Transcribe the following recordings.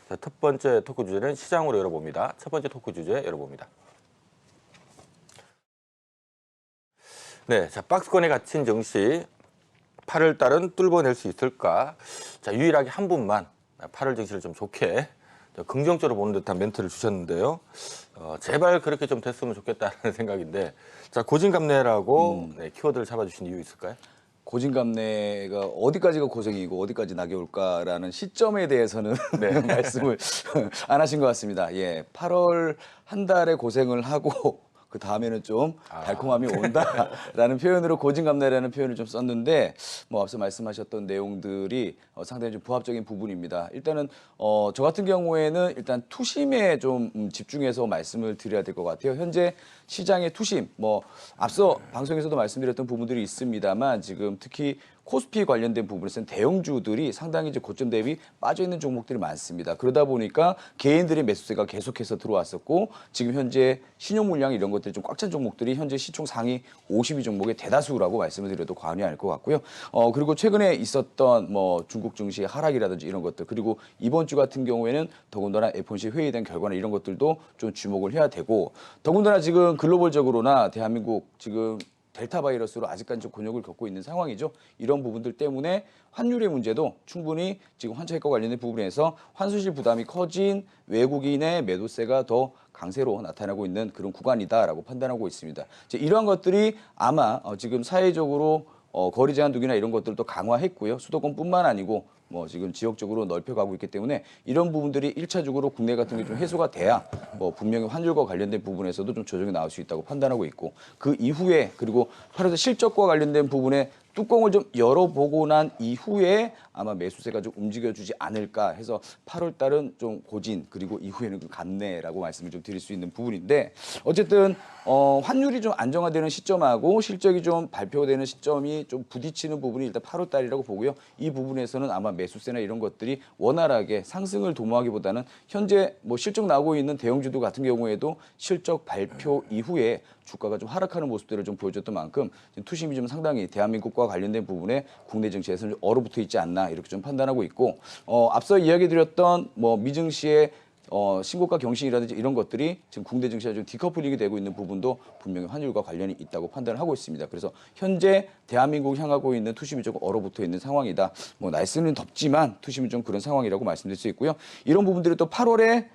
자, 첫 번째 토크 주제는 시장으로 열어봅니다. 첫 번째 토크 주제 열어봅니다. 네, 자, 박스권에 갇힌 증시 8월 달은 뚫어낼 수 있을까? 자, 유일하게 한 분만 8월 증시를 좀 좋게 긍정적으로 보는 듯한 멘트를 주셨는데요. 제발 그렇게 좀 됐으면 좋겠다는 생각인데, 자, 고진감래라고 네, 키워드를 잡아주신 이유 있을까요? 고진감래가 어디까지가 고생이고 어디까지 낙이 올까라는 시점에 대해서는 네. 말씀을 안 하신 것 같습니다. 예, 8월 한 달에 고생을 하고 그 다음에는 좀 달콤함이 온다라는 표현으로 고진감래라는 표현을 좀 썼는데 뭐 앞서 말씀하셨던 내용들이 상당히 좀 부합적인 부분입니다. 일단은 저 같은 경우에는 일단 투심에 좀 집중해서 말씀을 드려야 될 것 같아요. 현재 시장의 투심, 뭐 앞서 방송에서도 말씀드렸던 부분들이 있습니다만 지금 특히 코스피 관련된 부분에서는 대형주들이 상당히 이제 고점 대비 빠져 있는 종목들이 많습니다. 그러다 보니까 개인들의 매수세가 계속해서 들어왔었고 지금 현재 신용 물량 이런 것들이 좀 꽉 찬 종목들이 현재 시총 상위 50위 종목의 대다수라고 말씀을 드려도 과언이 아닐 것 같고요. 그리고 최근에 있었던 뭐 중국 증시 하락이라든지 이런 것들 그리고 이번 주 같은 경우에는 더군다나 FOMC 회의에 대한 결과나 이런 것들도 좀 주목을 해야 되고 더군다나 지금 글로벌적으로나 대한민국 지금 델타 바이러스로 아직까지 좀 곤욕을 겪고 있는 상황이죠. 이런 부분들 때문에 환율의 문제도 충분히 지금 환차익과 관련된 부분에서 환수실 부담이 커진 외국인의 매도세가 더 강세로 나타나고 있는 그런 구간이다라고 판단하고 있습니다. 이러한 것들이 아마 지금 사회적으로 거리 제한 두기나 이런 것들도 강화했고요. 수도권뿐만 아니고 뭐 지금 지역적으로 넓혀가고 있기 때문에 이런 부분들이 1차적으로 국내 같은 게 좀 해소가 돼야 뭐 분명히 환율과 관련된 부분에서도 좀 조정이 나올 수 있다고 판단하고 있고 그 이후에 그리고 8월에 실적과 관련된 부분에 뚜껑을 좀 열어보고 난 이후에 아마 매수세가 좀 움직여주지 않을까 해서 8월 달은 좀 고진 그리고 이후에는 그 감내라고 말씀을 좀 드릴 수 있는 부분인데 어쨌든 환율이 좀 안정화되는 시점하고 실적이 좀 발표되는 시점이 좀 부딪히는 부분이 일단 8월 달이라고 보고요. 이 부분에서는 아마 매수세나 이런 것들이 원활하게 상승을 도모하기보다는 현재 뭐 실적 나오고 있는 대형주들 같은 경우에도 실적 발표 이후에 주가가 좀 하락하는 모습들을 좀 보여줬던 만큼 투심이 좀 상당히 대한민국과 관련된 부분에 국내 증시에서는 좀 얼어붙어 있지 않나 이렇게 좀 판단하고 있고 앞서 이야기 드렸던 뭐 미증시의 신고가 경신이라든지 이런 것들이 지금 국내 증시와 좀 디커플링이 되고 있는 부분도 분명히 환율과 관련이 있다고 판단을 하고 있습니다. 그래서 현재 대한민국 향하고 있는 투심이 조금 얼어붙어 있는 상황이다. 뭐 날씨는 덥지만 투심이 좀 그런 상황이라고 말씀드릴 수 있고요. 이런 부분들이 또 8월에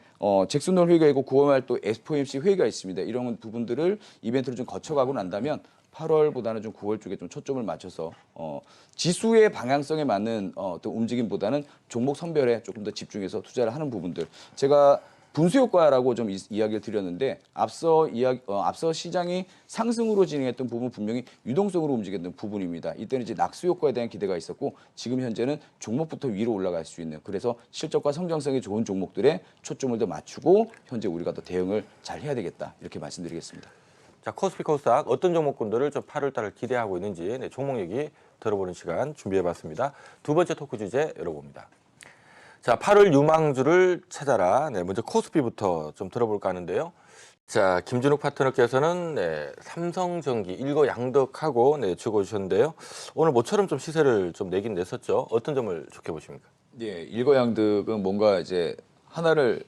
잭슨홀 회의가 있고 9월 말 또 FOMC 회의가 있습니다. 이런 부분들을 이벤트를 좀 거쳐가고 난다면 8월보다는 좀 9월 쪽에 좀 초점을 맞춰서 지수의 방향성에 맞는 또 움직임보다는 종목 선별에 조금 더 집중해서 투자를 하는 부분들. 제가 분수 효과라고 좀 이야기를 드렸는데 앞서 시장이 상승으로 진행했던 부분 분명히 유동성으로 움직였던 부분입니다. 이때는 이제 낙수 효과에 대한 기대가 있었고 지금 현재는 종목부터 위로 올라갈 수 있는 그래서 실적과 성장성이 좋은 종목들에 초점을 더 맞추고 현재 우리가 더 대응을 잘 해야 되겠다 이렇게 말씀드리겠습니다. 자, 코스피 코스닥 어떤 종목군들을 좀 8월 달을 기대하고 있는지 네, 종목 얘기 들어보는 시간 준비해봤습니다. 두 번째 토크 주제 열어봅니다. 자, 8월 유망주를 찾아라. 네, 먼저 코스피부터 좀 들어볼까 하는데요. 자, 김준욱 파트너께서는 네, 삼성전기 일거양득하고 네, 적어주셨는데요. 오늘 모처럼 좀 시세를 좀 내긴 냈었죠. 어떤 점을 좋게 보십니까? 예, 일거양득은 뭔가 이제 하나를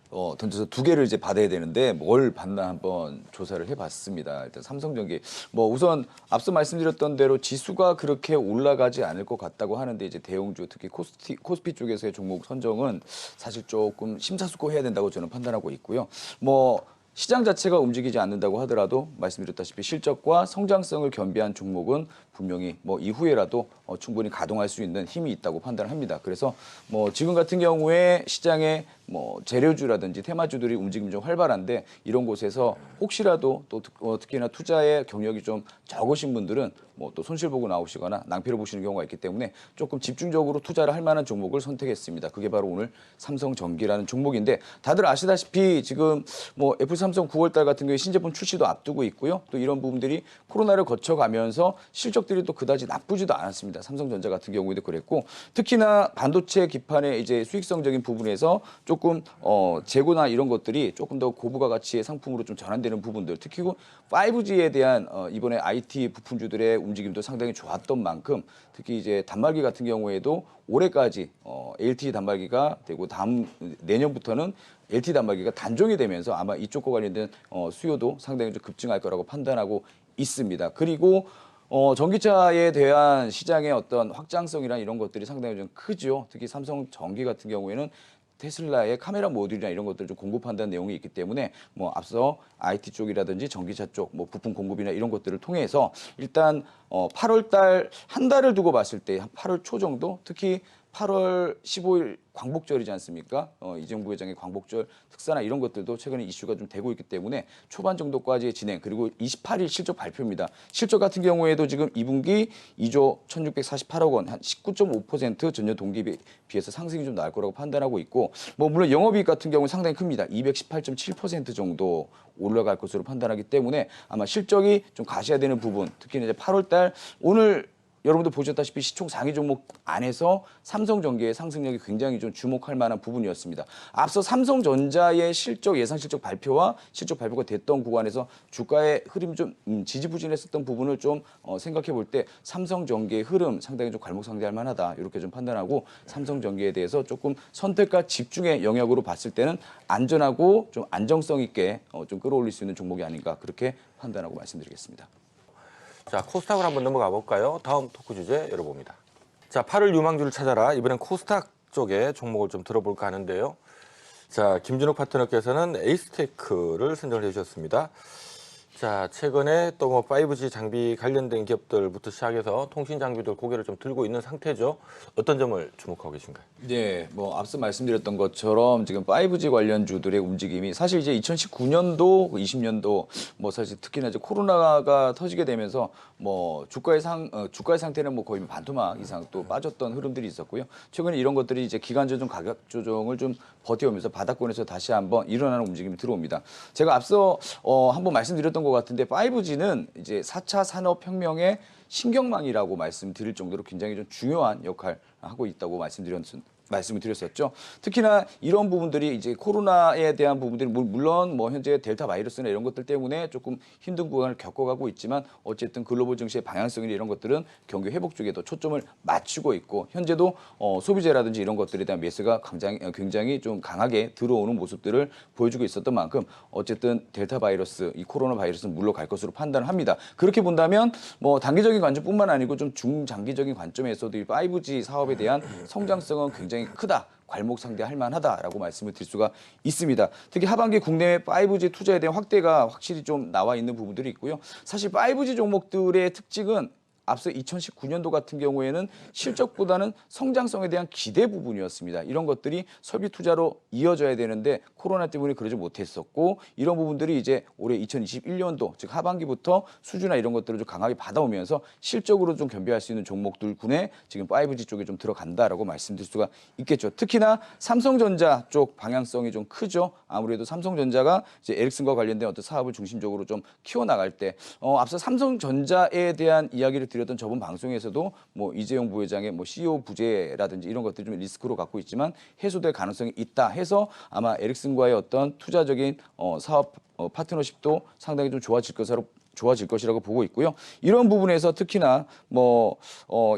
던져서 두 개를 이제 받아야 되는데 뭘 받나 한번 조사를 해봤습니다. 일단 삼성전기 뭐 우선 앞서 말씀드렸던 대로 지수가 그렇게 올라가지 않을 것 같다고 하는데 이제 대형주 특히 코스피 쪽에서의 종목 선정은 사실 조금 심사숙고해야 된다고 저는 판단하고 있고요. 뭐 시장 자체가 움직이지 않는다고 하더라도 말씀드렸다시피 실적과 성장성을 겸비한 종목은 분명히 뭐 이후에라도 충분히 가동할 수 있는 힘이 있다고 판단을 합니다. 그래서 뭐 지금 같은 경우에 시장에 뭐 재료주라든지 테마주들이 움직임이 좀 활발한데 이런 곳에서 혹시라도 또 특히나 투자의 경력이 좀 적으신 분들은 뭐 또 손실 보고 나오시거나 낭패를 보시는 경우가 있기 때문에 조금 집중적으로 투자를 할 만한 종목을 선택했습니다. 그게 바로 오늘 삼성전기라는 종목인데 다들 아시다시피 지금 뭐 애플 삼성 9월 달 같은 경우에 신제품 출시도 앞두고 있고요. 또 이런 부분들이 코로나를 거쳐가면서 실적 실적들이 또 그다지 나쁘지도 않았습니다. 삼성전자 같은 경우에도 그랬고 특히나 반도체 기판의 이제 수익성적인 부분에서 조금 재고나 이런 것들이 조금 더 고부가 가치의 상품으로 좀 전환되는 부분들, 특히 5G에 대한 이번에 IT 부품주들의 움직임도 상당히 좋았던 만큼 특히 이제 단말기 같은 경우에도 올해까지 LTE 단말기가 되고 다음 내년부터는 LTE 단말기가 단종이 되면서 아마 이쪽과 관련된 수요도 상당히 좀 급증할 거라고 판단하고 있습니다. 그리고 전기차에 대한 시장의 어떤 확장성이나 이런 것들이 상당히 좀 크죠. 특히 삼성 전기 같은 경우에는 테슬라의 카메라 모듈이나 이런 것들을 좀 공급한다는 내용이 있기 때문에 뭐 앞서 IT 쪽이라든지 전기차 쪽 뭐 부품 공급이나 이런 것들을 통해서 일단 8월 달 한 달을 두고 봤을 때 한 8월 초 정도 특히 8월 15일 광복절이지 않습니까? 이재용 부회장의 광복절 특사나 이런 것들도 최근에 이슈가 좀 되고 있기 때문에 초반 정도까지의 진행 그리고 28일 실적 발표입니다. 실적 같은 경우에도 지금 2분기 2조 1,648억 원, 한 19.5% 전년 동기에 비해서 상승이 좀 나올 거라고 판단하고 있고 뭐 물론 영업이익 같은 경우는 상당히 큽니다. 218.7% 정도 올라갈 것으로 판단하기 때문에 아마 실적이 좀 가셔야 되는 부분 특히 이제 8월 달 오늘 여러분도 보셨다시피 시총 상위 종목 안에서 삼성전기의 상승력이 굉장히 좀 주목할 만한 부분이었습니다. 앞서 삼성전자의 실적 예상 실적 발표와 실적 발표가 됐던 구간에서 주가의 흐름이 좀 지지부진했었던 부분을 좀 생각해 볼 때 삼성전기의 흐름 상당히 좀 괄목상대할 만하다 이렇게 좀 판단하고 삼성전기에 대해서 조금 선택과 집중의 영역으로 봤을 때는 안전하고 좀 안정성 있게 좀 끌어올릴 수 있는 종목이 아닌가 그렇게 판단하고 말씀드리겠습니다. 자, 코스닥으로 한번 넘어가 볼까요? 다음 토크 주제 열어봅니다. 자, 8월 유망주를 찾아라. 이번엔 코스닥 쪽에 종목을 좀 들어볼까 하는데요. 자, 김준욱 파트너께서는 에이스테크를 선정을 해주셨습니다. 자, 최근에 또 뭐 5G 장비 관련된 기업들부터 시작해서 통신 장비들 고개를 좀 들고 있는 상태죠. 어떤 점을 주목하고 계신가요? 네, 뭐 앞서 말씀드렸던 것처럼 지금 5G 관련주들의 움직임이 사실 이제 2019년도, 20년도 뭐 사실 특히나 이제 코로나가 터지게 되면서 뭐 주가의 상태는 뭐 거의 반토막 이상 또 빠졌던 흐름들이 있었고요. 최근에 이런 것들이 이제 기간 조정, 가격 조정을 좀 버텨오면서 바닥권에서 다시 한번 일어나는 움직임이 들어옵니다. 제가 앞서 한번 말씀드렸던 것 같은데 5G는 이제 4차 산업혁명의 신경망이라고 말씀드릴 정도로 굉장히 좀 중요한 역할을 하고 있다고 말씀을 드렸었죠. 특히나 이런 부분들이 이제 코로나에 대한 부분들이 물론 뭐 현재 델타 바이러스나 이런 것들 때문에 조금 힘든 구간을 겪어가고 있지만 어쨌든 글로벌 증시의 방향성이나 이런 것들은 경기 회복 쪽에도 초점을 맞추고 있고 현재도 소비재라든지 이런 것들에 대한 매수가 굉장히 좀 강하게 들어오는 모습들을 보여주고 있었던 만큼 어쨌든 델타 바이러스, 이 코로나 바이러스는 물러갈 것으로 판단을 합니다. 그렇게 본다면 뭐 단기적인 관점뿐만 아니고 좀 중장기적인 관점에서도 이 5G 사업에 대한 성장성은 굉장히 크다. 괄목상대할 만하다라고 말씀을 드릴 수가 있습니다. 특히 하반기 국내외 5G 투자에 대한 확대가 확실히 좀 나와 있는 부분들이 있고요. 사실 5G 종목들의 특징은 앞서 2019년도 같은 경우에는 실적보다는 성장성에 대한 기대 부분이었습니다. 이런 것들이 설비 투자로 이어져야 되는데 코로나 때문에 그러지 못했었고 이런 부분들이 이제 올해 2021년도 즉 하반기부터 수주나 이런 것들을 좀 강하게 받아오면서 실적으로 좀 겸비할 수 있는 종목들 군에 지금 5G 쪽에 좀 들어간다라고 말씀드릴 수가 있겠죠. 특히나 삼성전자 쪽 방향성이 좀 크죠. 아무래도 삼성전자가 이제 에릭슨과 관련된 어떤 사업을 중심적으로 좀 키워나갈 때 앞서 삼성전자에 대한 이야기를 드렸던 저번 방송에서도 뭐 이재용 부회장의 뭐 CEO 부재라든지 이런 것들이 좀 리스크로 갖고 있지만 해소될 가능성이 있다 해서 아마 에릭슨과의 어떤 투자적인 사업 파트너십도 상당히 좀 좋아질 것이라고 보고 있고요. 이런 부분에서 특히나 뭐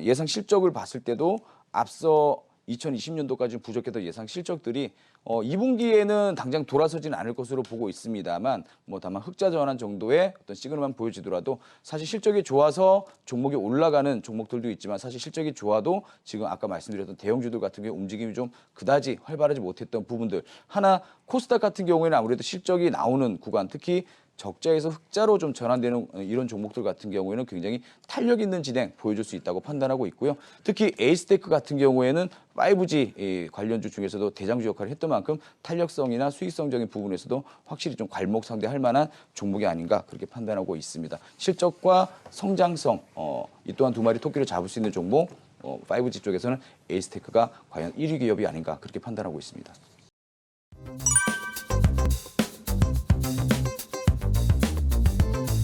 예상 실적을 봤을 때도 앞서 2020년도까지 부족했던 예상 실적들이 2분기에는 당장 돌아서지는 않을 것으로 보고 있습니다만 뭐 다만 흑자 전환 정도의 어떤 시그널만 보여지더라도 사실 실적이 좋아서 종목이 올라가는 종목들도 있지만 사실 실적이 좋아도 지금 아까 말씀드렸던 대형주들 같은 경우 움직임이 좀 그다지 활발하지 못했던 부분들 하나 코스닥 같은 경우에는 아무래도 실적이 나오는 구간 특히 적자에서 흑자로 좀 전환되는 이런 종목들 같은 경우에는 굉장히 탄력 있는 진행 보여줄 수 있다고 판단하고 있고요. 특히 에이스테크 같은 경우에는 5G 관련주 중에서도 대장주 역할을 했던 만큼 탄력성이나 수익성적인 부분에서도 확실히 좀 괄목상대할 만한 종목이 아닌가 그렇게 판단하고 있습니다. 실적과 성장성 이 또한 두 마리 토끼를 잡을 수 있는 종목 5G 쪽에서는 에이스테크가 과연 1위 기업이 아닌가 그렇게 판단하고 있습니다.